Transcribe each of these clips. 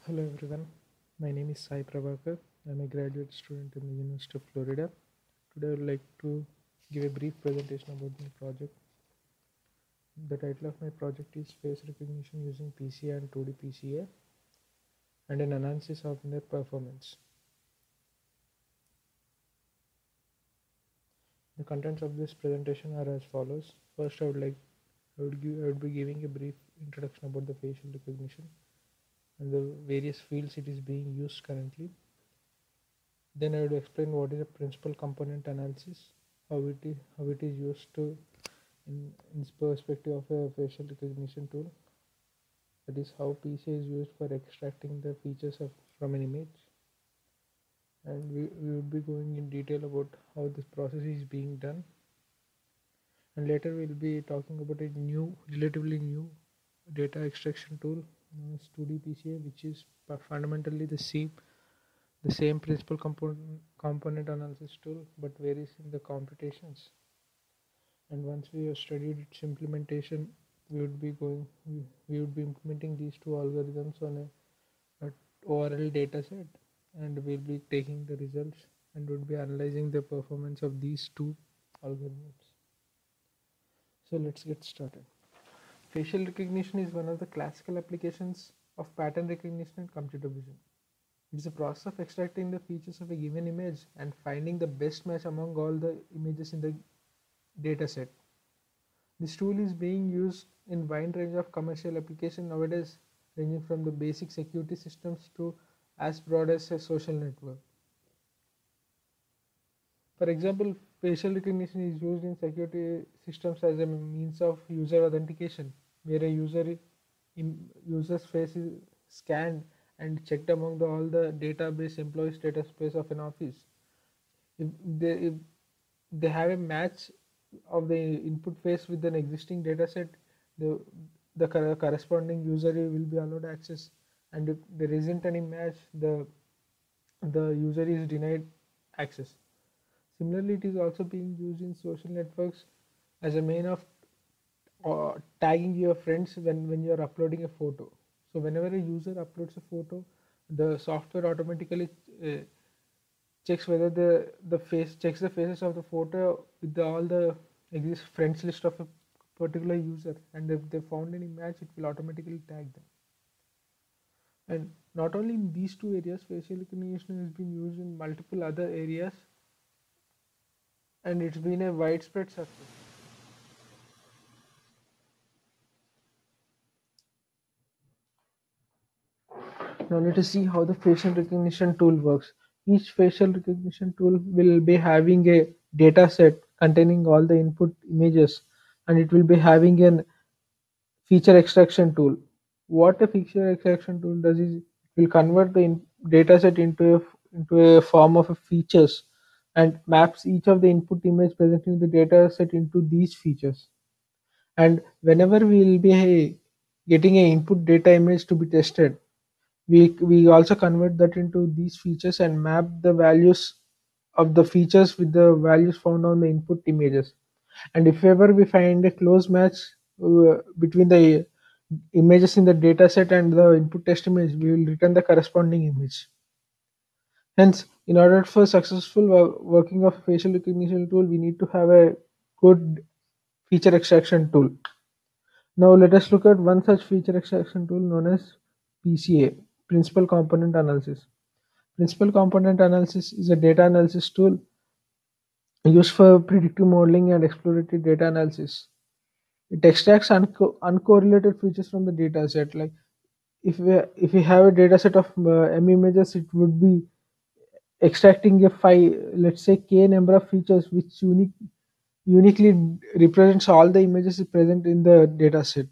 Hello everyone, my name is Sai Prabhakar. I'm a graduate student in the University of Florida. Today I would like to give a brief presentation about my project. The title of my project is Face Recognition using PCA and 2D PCA and an analysis of their performance. The contents of this presentation are as follows. First I would be giving a brief introduction about the facial recognition and the various fields it is being used currently. Then I would explain what is a principal component analysis, how it is used to in this perspective of a facial recognition tool. That is how PCA is used for extracting the features from an image. And we would be going in detail about how this process is being done. And later we'll be talking about a relatively new data extraction tool known as 2D PCA, which is fundamentally the same principal component analysis tool, but varies in the computations. And once we have studied its implementation, we would be implementing these two algorithms on a ORL data set, and we'll be taking the results and would be analyzing the performance of these two algorithms. So let's get started. Facial recognition is one of the classical applications of pattern recognition in computer vision. It is a process of extracting the features of a given image and finding the best match among all the images in the dataset. This tool is being used in wide range of commercial applications nowadays, ranging from the basic security systems to as broad as a social network. For example, facial recognition is used in security systems as a means of user authentication, where a user's face is scanned and checked among all the database employees database of an office. If they have a match of the input face with an existing dataset, the corresponding user will be allowed access, and if there isn't any match, the user is denied access. Similarly, it is also being used in social networks as a mean of tagging your friends when you are uploading a photo. So whenever a user uploads a photo, the software automatically checks whether the faces of the photo with all the exist friends list of a particular user, and if they found any match, it will automatically tag them. And not only in these two areas, facial recognition has been used in multiple other areas, and it's been a widespread success. Now let us see how the facial recognition tool works. Each facial recognition tool will be having a data set containing all the input images, and it will be having an feature extraction tool. What a feature extraction tool does is it will convert the data set into a form of a features and maps each of the input image present in the data set into these features. And whenever we will be getting a input data image to be tested, we also convert that into these features and map the values of the features with the values found on the input images. And if ever we find a close match between the images in the dataset and the input test image, we will return the corresponding image. Hence, in order for successful working of facial recognition tool, we need to have a good feature extraction tool. Now let us look at one such feature extraction tool known as PCA, Principal Component Analysis. Principal Component Analysis is a data analysis tool used for predictive modeling and exploratory data analysis. It extracts uncorrelated features from the data set. Like if we have a data set of m images, it would be extracting a let's say k number of features which uniquely represents all the images present in the data set.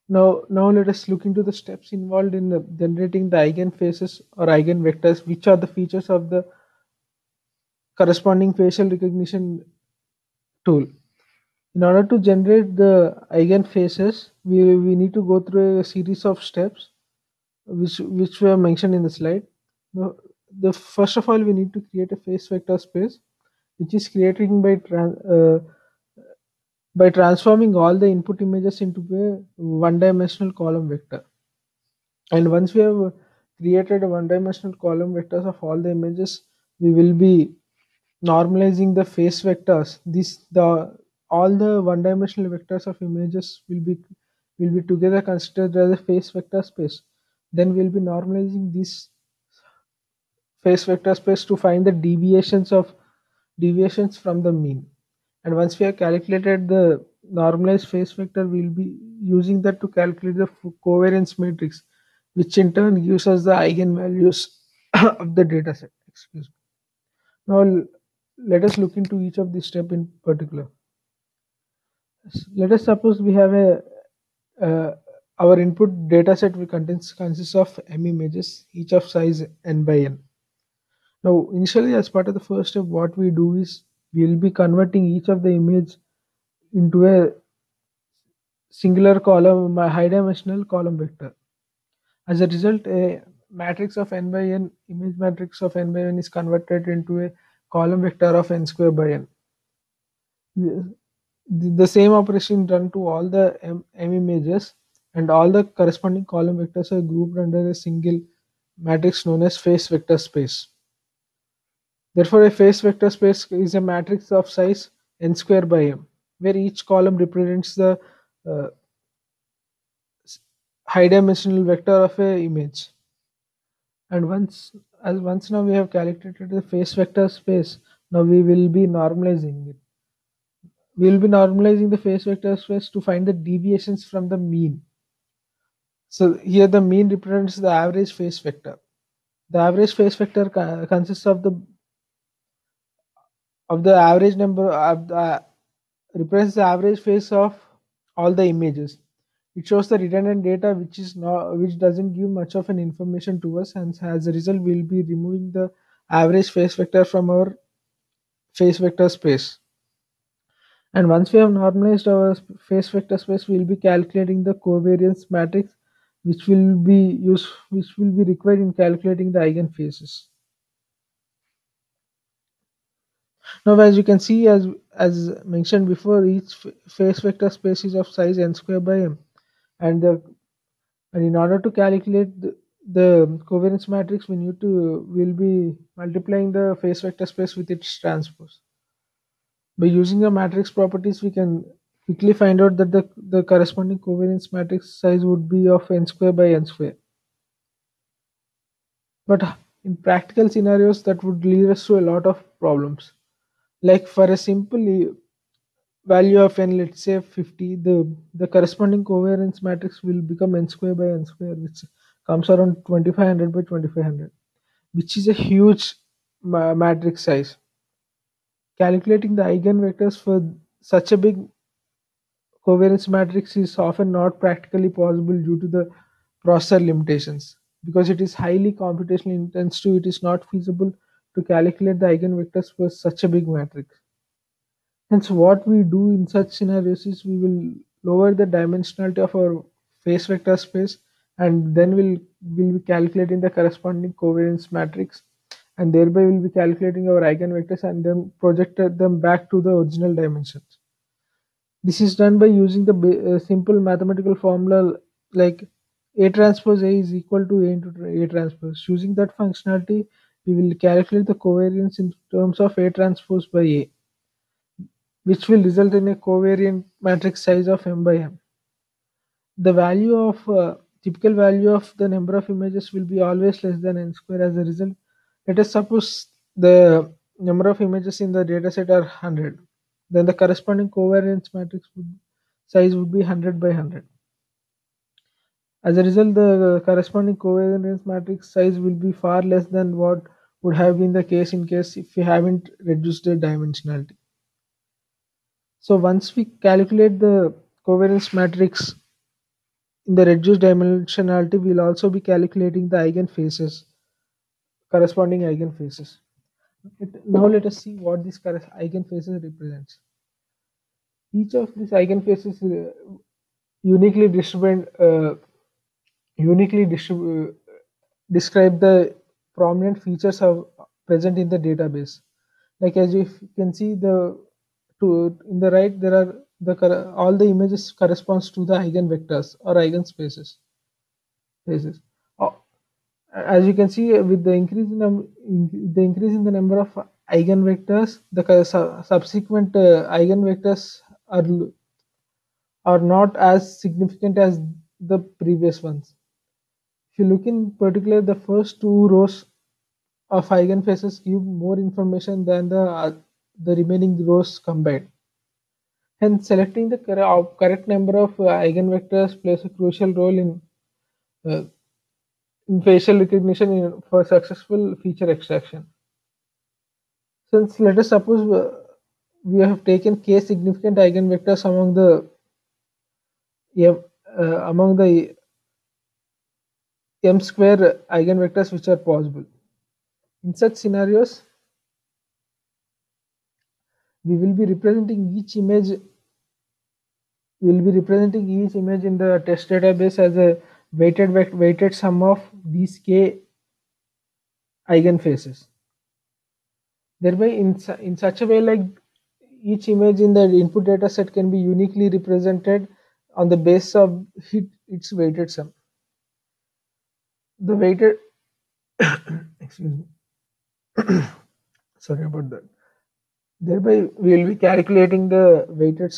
Now let us look into the steps involved in generating the eigenfaces or eigenvectors, which are the features of the corresponding facial recognition tool. In order to generate the eigenfaces, we need to go through a series of steps which were mentioned in the slide. Now, the first of all, we need to create a face vector space, which is creating by by transforming all the input images into a one-dimensional column vector. And once we have created a one-dimensional column vectors of all the images, we will be normalizing the face vectors. This the all the one-dimensional vectors of images will be together considered as a face vector space. Then we'll be normalizing this face vector space to find the deviations from the mean. And once we have calculated the normalized face vector, we'll be using that to calculate the covariance matrix, which in turn gives us the eigenvalues of the data set. Excuse me. Now let us look into each of these steps in particular. Let us suppose we have a uh, our input data set will consists of m images, each of size n by n. Now, initially, as part of the first step, what we do is we'll be converting each of the image into a singular column, a high dimensional column vector. As a result, a matrix of n by n, image matrix of n by n is converted into a column vector of n square by n. The same operation done to all the m images, and all the corresponding column vectors are grouped under a single matrix known as face vector space. Therefore, a face vector space is a matrix of size n square by m, where each column represents the uh, high dimensional vector of a image. And once now we have calculated the face vector space, now we will be normalizing it. We will be normalizing the face vector space to find the deviations from the mean. So here the mean represents the average face vector. The average face vector consists of the average number of the represents the average face of all the images. It shows the redundant data which doesn't give much of an information to us, and as a result we'll be removing the average face vector from our face vector space. And once we have normalized our face vector space, we'll be calculating the covariance matrix which will be required in calculating the eigenfaces. Now, as you can see, as mentioned before, each face vector space is of size n square by m, and in order to calculate the covariance matrix, we'll be multiplying the face vector space with its transpose. By using the matrix properties, we can quickly find out that the corresponding covariance matrix size would be of n square by n square. But in practical scenarios, that would lead us to a lot of problems. Like for a simple value of n, let's say 50, the corresponding covariance matrix will become n square by n square, which comes around 2500 by 2500, which is a huge matrix size. Calculating the eigenvectors for such a big covariance matrix is often not practically possible due to the processor limitations. Because it is highly computationally intensive, it is not feasible to calculate the eigenvectors for such a big matrix. Hence, what we do in such scenarios is we will lower the dimensionality of our face vector space, and then we'll be calculating the corresponding covariance matrix, and thereby we'll be calculating our eigenvectors and then projected them back to the original dimensions. This is done by using the simple mathematical formula like A transpose A is equal to A into A transpose. Using that functionality, we will calculate the covariance in terms of A transpose by A, which will result in a covariant matrix size of m by m. The typical value of the number of images will be always less than n square. As a result, let us suppose the number of images in the dataset are 100. Then the corresponding covariance matrix size would be 100 by 100. As a result, the corresponding covariance matrix size will be far less than what would have been the case if we haven't reduced the dimensionality. So once we calculate the covariance matrix in the reduced dimensionality, we'll also be calculating the corresponding eigenfaces. Now let us see what these eigenfaces represents. Each of these eigenfaces uniquely distribute uniquely describe the prominent features of present in the database. Like as you can see, in the right there are all the images corresponds to the eigenvectors or eigenspaces spaces. Uh, As you can see, with the the increase in the number of eigenvectors, the subsequent eigenvectors are not as significant as the previous ones. If you look in particular, the first two rows of eigenfaces give more information than the remaining rows combined. Hence, selecting the correct number of eigenvectors plays a crucial role uh, in facial recognition for successful feature extraction. Since let us suppose we have taken k significant eigenvectors m, among the m square eigenvectors which are possible. In such scenarios, we will be representing each image. We will be representing each image in the test database as a weighted sum of these k eigenfaces. Thereby, in such a way, like each image in the input data set can be uniquely represented on the basis of its weighted sum. The weighted excuse me, sorry about that. Thereby, we will be calculating the weighted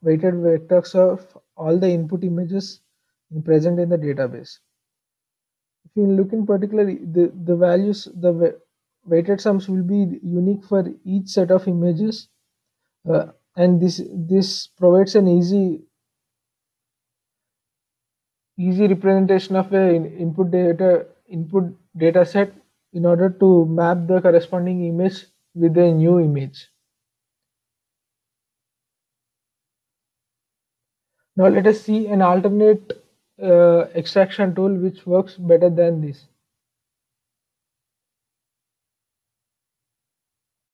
vectors of all the input images present in the database. If you look in particular, the values, weighted sums will be unique for each set of images, and this provides an easy representation of a input data set in order to map the corresponding image with a new image. Now let us see an alternate extraction tool which works better than this.